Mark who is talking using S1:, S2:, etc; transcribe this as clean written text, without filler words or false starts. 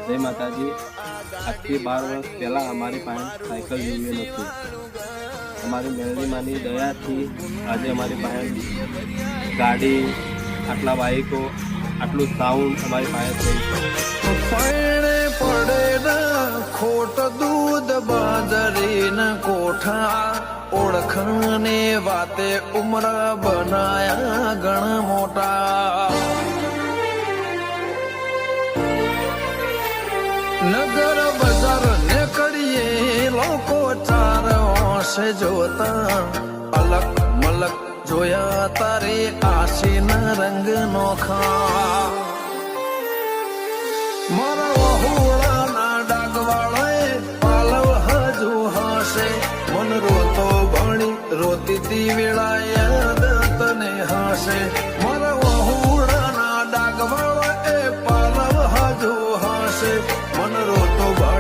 S1: જય માતાજી. આજથી 12 વર્ષ પહેલાં અમારી પાસે સાયકલ જેવી નથી. અમારી મેળવીમાંની દયાથી આજે અમારી પાસે ગાડી, આટલા બાઈકો, આટલું સાઉન્ડ અમારી પાસે થઈ
S2: પૈણે પડે ખોટ દૂધ બાજરી ન કોઠા ઓળખને વાતે ઉમર બનાયા ગણ મોટા નગર બજાર ને કરીએ લોકો ચાર ઓશે જોતા અલગ મલક જોયા તારે આશીના રંગ નોખા મારા વહુળાના ડાગવાળાએ પાલવ હજુ હશે મન રોતો ભણી રોતી તી વેળા યાદ તને હશે મારા વહુળાના ડાગવાળાએ પાલવ હજુ હશે મન